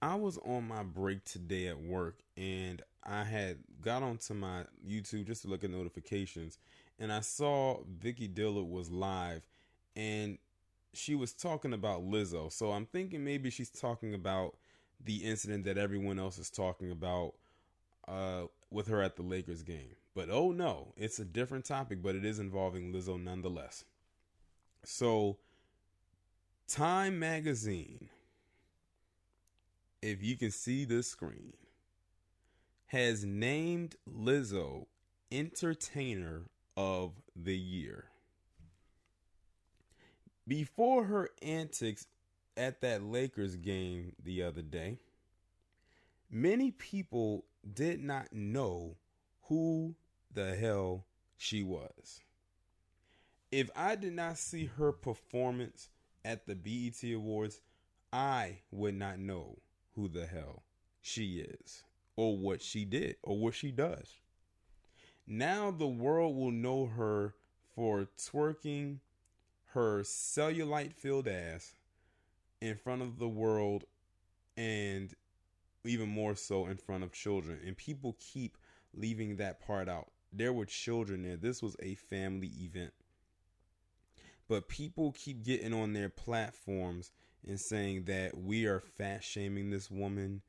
I was on my break today at work and I had got onto my YouTube just to look at notifications and I saw Vicky Dillard was live and she was talking about Lizzo. So I'm thinking maybe she's talking about the incident that everyone else is talking about with her at the Lakers game. But oh no, it's a different topic, but it is involving Lizzo nonetheless. So Time Magazine, if you can see the screen, has named Lizzo Entertainer of the Year. Before her antics at that Lakers game the other day, many people did not know who the hell she was. If I did not see her performance at the BET Awards, I would not know who the hell she is or what she did or what she does. Now the world will know her for twerking her cellulite filled ass in front of the world and even more so in front of children. And people keep leaving that part out. There were children there. This was a family event. But people keep getting on their platforms and saying that we are fat shaming this woman.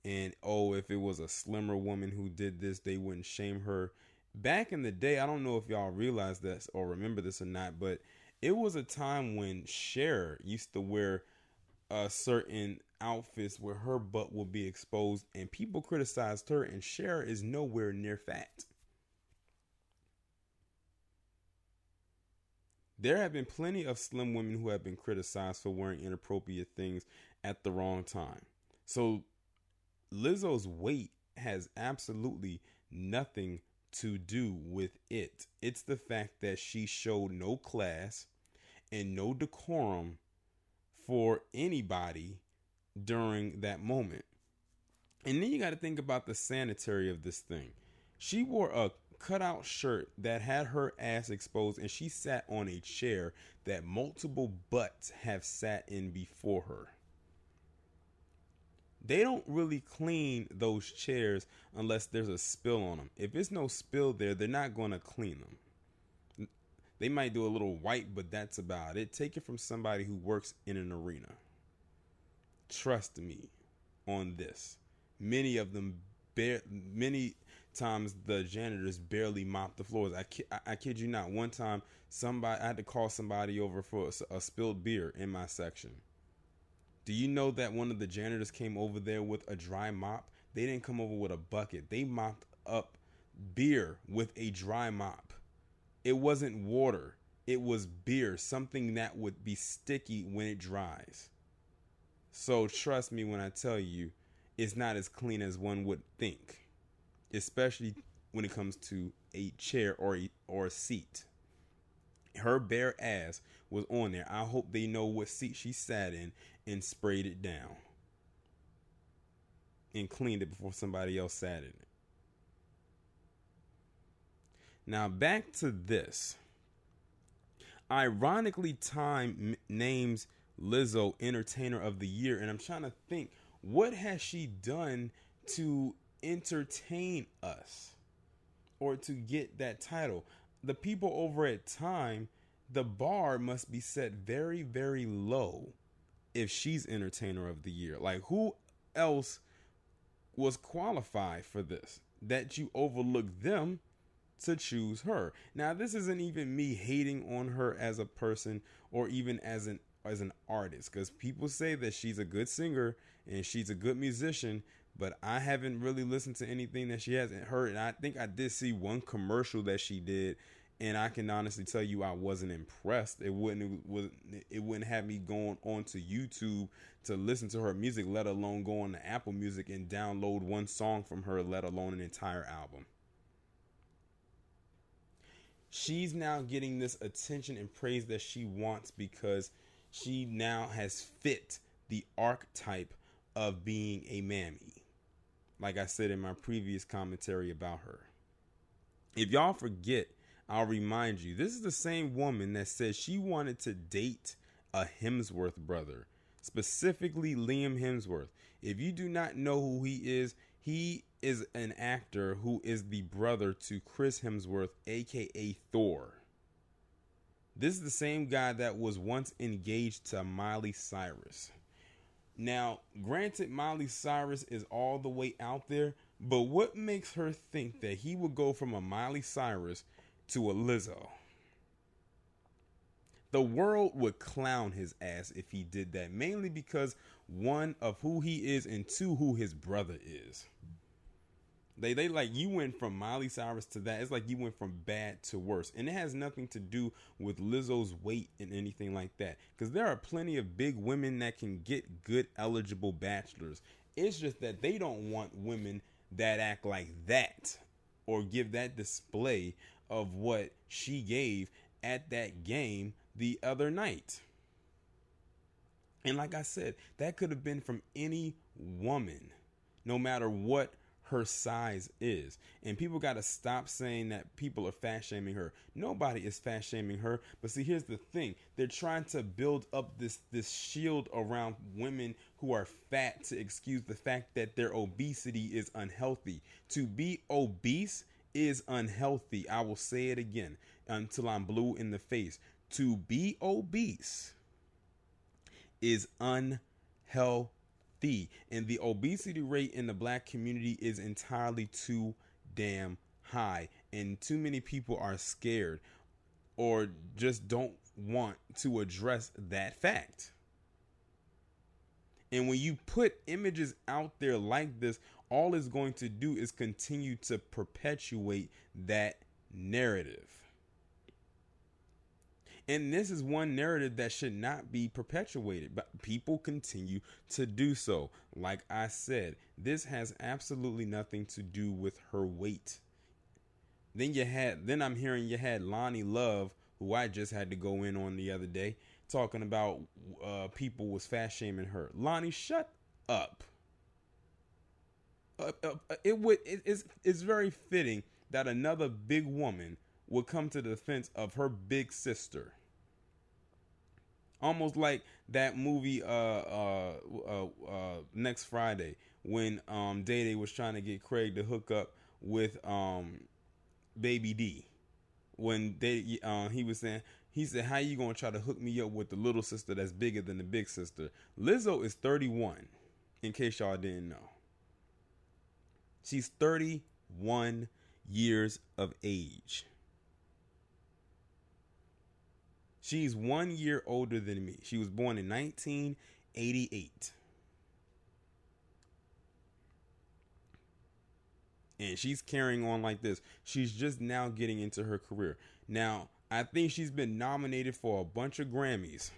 And oh, if it was a slimmer woman who did this, they wouldn't shame her. Back in the day, I don't know if y'all realize this or remember this or not, but it was a time when Cher used to wear certain outfits where her butt will be exposed and people criticized her, and Cher is nowhere near fat. There have been plenty of slim women who have been criticized for wearing inappropriate things at the wrong time. So Lizzo's weight has absolutely nothing to do with it. It's the fact that she showed no class and no decorum for anybody during that moment. And then you got to think about the sanitary of this thing. She wore a cutout shirt that had her ass exposed, and she sat on a chair that multiple butts have sat in before her. They don't really clean those chairs unless there's a spill on them. If there's no spill there, they're not going to clean them. They might do a little wipe, but that's about it. Take it from somebody who works in an arena. Trust me on this. Many of them, many times the janitors barely mop the floors. I kid you not. One time, I had to call somebody over for a spilled beer in my section. Do you know that one of the janitors came over there with a dry mop? They didn't come over with a bucket. They mopped up beer with a dry mop. It wasn't water. It was beer, something that would be sticky when it dries. So trust me when I tell you, it's not as clean as one would think, especially when it comes to a chair or a seat. Her bare ass was on there. I hope they know what seat she sat in and sprayed it down and cleaned it before somebody else sat in it. Now back to this. Ironically, Time names Lizzo Entertainer of the Year, and I'm trying to think, what has she done to entertain us or to get that title? The people over at Time, the bar must be set very, very low if she's Entertainer of the Year. Like, who else was qualified for this that you overlooked them to choose her? Now, this isn't even me hating on her as a person or even as an artist, because people say that she's a good singer and she's a good musician, but I haven't really listened to anything that she hasn't heard. And I think I did see one commercial that she did, and I can honestly tell you I wasn't impressed. It wouldn't have me going onto YouTube to listen to her music, let alone go on to Apple Music and download one song from her, let alone an entire album. She's now getting this attention and praise that she wants because she now has fit the archetype of being a mammy. Like I said in my previous commentary about her. If y'all forget, I'll remind you, this is the same woman that said she wanted to date a Hemsworth brother specifically Liam Hemsworth. If you do not know who he is an actor who is the brother to Chris Hemsworth, aka Thor. This is the same guy that was once engaged to Miley Cyrus. Now, granted, Miley Cyrus is all the way out there, but what makes her think that he would go from a Miley Cyrus to a Lizzo? The world would clown his ass if he did that, mainly because one, of who he is, and two, who his brother is. They like, you went from Miley Cyrus to that. It's like you went from bad to worse. And it has nothing to do with Lizzo's weight and anything like that. Because there are plenty of big women that can get good eligible bachelors. It's just that they don't want women that act like that or give that display of what she gave at that game the other night. And like I said, that could have been from any woman, no matter what her size is. And people got to stop saying that people are fat shaming her. Nobody is fat shaming her. But see, here's the thing. They're trying to build up this shield around women who are fat to excuse the fact that their obesity is unhealthy. To be obese is unhealthy. I will say it again until I'm blue in the face. To be obese is unhealthy. And the obesity rate in the black community is entirely too damn high. And too many people are scared or just don't want to address that fact. And when you put images out there like this, all it's going to do is continue to perpetuate that narrative. And this is one narrative that should not be perpetuated, but people continue to do so. Like I said, this has absolutely nothing to do with her weight. Then I'm hearing you had Lonnie Love, who I just had to go in on the other day, talking about people was fat shaming her. Lonnie, shut up. It's very fitting that another big woman would come to the defense of her big sister. Almost like that movie Next Friday when Day Day was trying to get Craig to hook up with Baby D. When he was saying, he said, how you gonna try to hook me up with the little sister that's bigger than the big sister? Lizzo is 31, in case y'all didn't know. She's 31 years of age. She's 1 year older than me. She was born in 1988. And she's carrying on like this. She's just now getting into her career. Now, I think she's been nominated for a bunch of Grammys,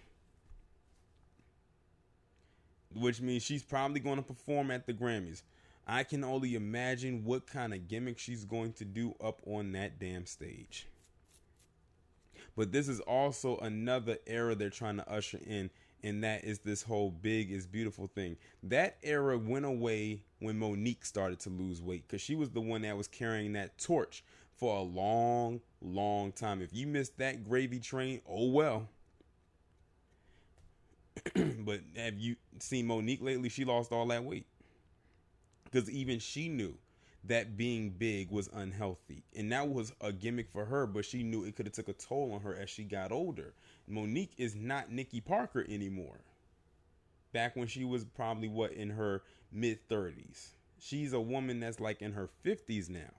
which means she's probably going to perform at the Grammys. I can only imagine what kind of gimmick she's going to do up on that damn stage. But this is also another era they're trying to usher in, and that is this whole big is beautiful thing. That era went away when Monique started to lose weight, because she was the one that was carrying that torch for a long, long time. If you missed that gravy train, oh well. But have you seen Monique lately? She lost all that weight, because even she knew that being big was unhealthy, and that was a gimmick for her, but she knew it could have took a toll on her as she got older. Monique is not Nikki Parker anymore. Back when she was probably in her mid 30s. She's a woman that's like in her 50s now,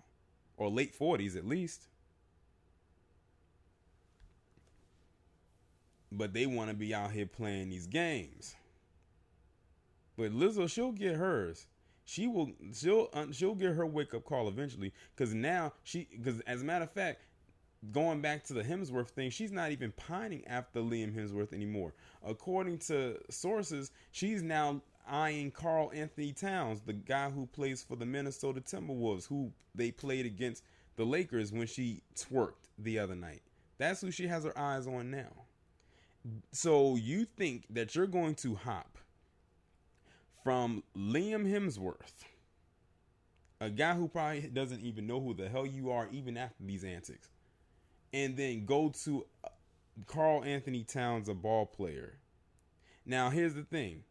or late 40s at least. But they want to be out here playing these games. But Lizzo, she'll get hers. She'll get her wake up call eventually, because as a matter of fact, going back to the Hemsworth thing, she's not even pining after Liam Hemsworth anymore. According to sources, she's now eyeing Karl Anthony Towns, the guy who plays for the Minnesota Timberwolves, who they played against the Lakers when she twerked the other night. That's who she has her eyes on now. So you think that you're going to hop from Liam Hemsworth, a guy who probably doesn't even know who the hell you are even after these antics, and then go to Karl Anthony Towns, a ball player, Now, here's the thing.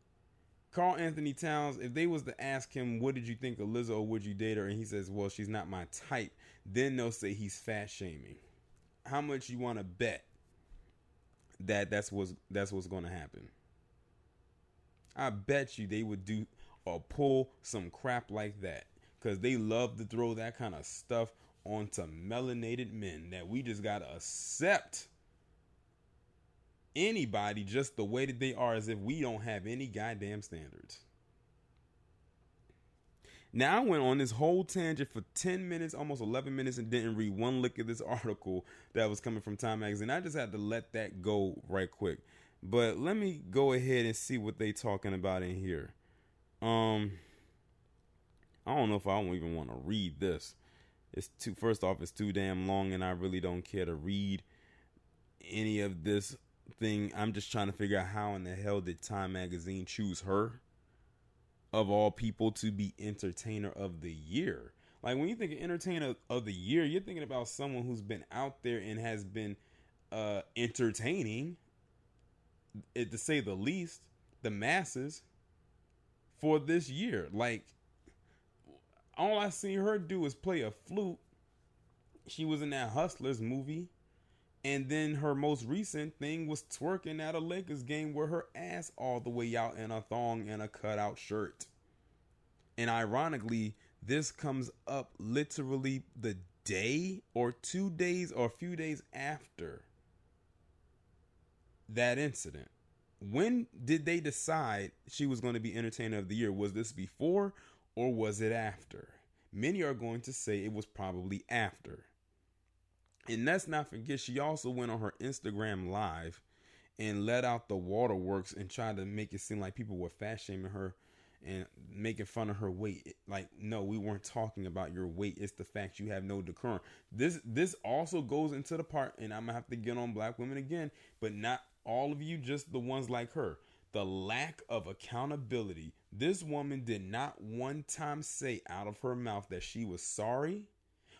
Carl Anthony Towns, if they was to ask him, what did you think of Lizzo, or would you date her? And he says, well, she's not my type. Then they'll say he's fat shaming. How much you want to bet that that's what's going to happen? I bet you they would do or pull some crap like that, because they love to throw that kind of stuff onto melanated men, that we just got to accept anybody just the way that they are, as if we don't have any goddamn standards. Now, I went on this whole tangent for 10 minutes, almost 11 minutes, and didn't read one lick of this article that was coming from Time Magazine. I just had to let that go right quick. But let me go ahead and see what they talking about in here. I don't know if I don't even want to read this. First off, it's too damn long, and I really don't care to read any of this thing. I'm just trying to figure out how in the hell did Time Magazine choose her, of all people, to be Entertainer of the Year. Like, when you think of Entertainer of the Year, you're thinking about someone who's been out there and has been entertaining, to say the least, the masses for this year. Like, all I seen her do is play a flute. She was in that Hustlers movie. And then her most recent thing was twerking at a Lakers game with her ass all the way out in a thong and a cutout shirt. And ironically, this comes up literally the day or 2 days or a few days after that incident. When did they decide she was going to be Entertainer of the Year? Was this before or was it after? Many are going to say it was probably after. And let's not forget, she also went on her Instagram Live and let out the waterworks and tried to make it seem like people were fat shaming her and making fun of her weight. Like, no, we weren't talking about your weight. It's the fact you have no decorum. This also goes into the part, and I'm going to have to get on black women again, but not all of you, just the ones like her. The lack of accountability. This woman did not one time say out of her mouth that she was sorry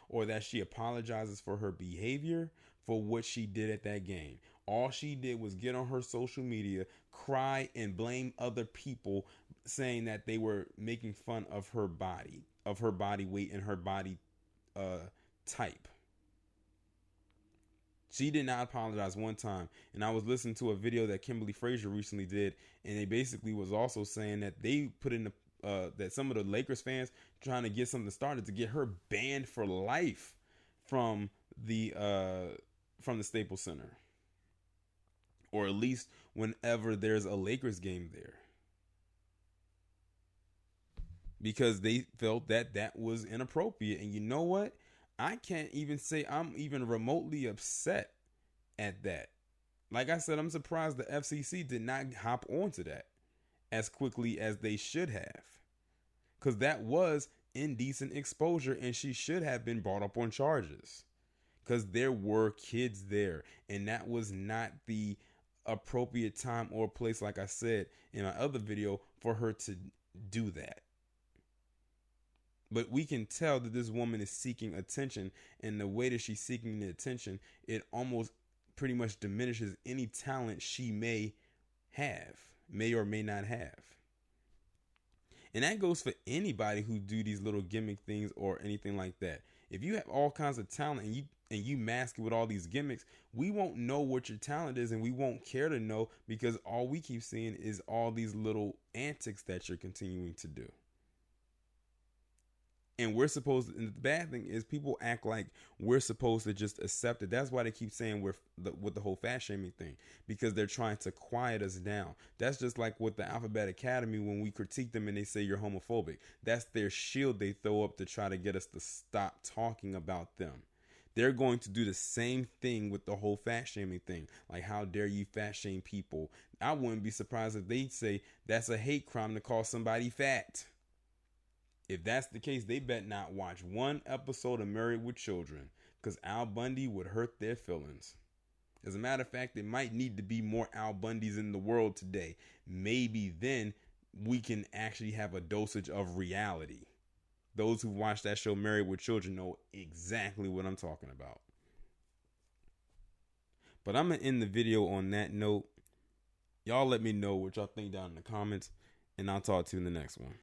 or that she apologizes for her behavior for what she did at that game. All she did was get on her social media, cry, and blame other people, saying that they were making fun of her body weight, and her body type. She did not apologize one time. And I was listening to a video that Kimberly Frazier recently did, and they basically was also saying that they put in that some of the Lakers fans trying to get something started to get her banned for life from the Staples Center, or at least whenever there's a Lakers game there, because they felt that that was inappropriate. And you know what? I can't even say I'm even remotely upset at that. Like I said, I'm surprised the FCC did not hop onto that as quickly as they should have, because that was indecent exposure and she should have been brought up on charges, because there were kids there and that was not the appropriate time or place, like I said in my other video, for her to do that. But we can tell that this woman is seeking attention, and the way that she's seeking the attention, it almost pretty much diminishes any talent she may or may not have. And that goes for anybody who do these little gimmick things or anything like that. If you have all kinds of talent and you mask it with all these gimmicks, we won't know what your talent is, and we won't care to know, because all we keep seeing is all these little antics that you're continuing to do. And we're supposed to, and the bad thing is people act like we're supposed to just accept it. That's why they keep saying with the whole fat shaming thing, because they're trying to quiet us down. That's just like with the Alphabet Academy, when we critique them and they say you're homophobic. That's their shield they throw up to try to get us to stop talking about them. They're going to do the same thing with the whole fat shaming thing. Like, how dare you fat shame people? I wouldn't be surprised if they say that's a hate crime to call somebody fat. If that's the case, they bet not watch one episode of Married with Children, because Al Bundy would hurt their feelings. As a matter of fact, there might need to be more Al Bundys in the world today. Maybe then we can actually have a dosage of reality. Those who watch that show Married with Children know exactly what I'm talking about. But I'm going to end the video on that note. Y'all let me know what y'all think down in the comments, and I'll talk to you in the next one.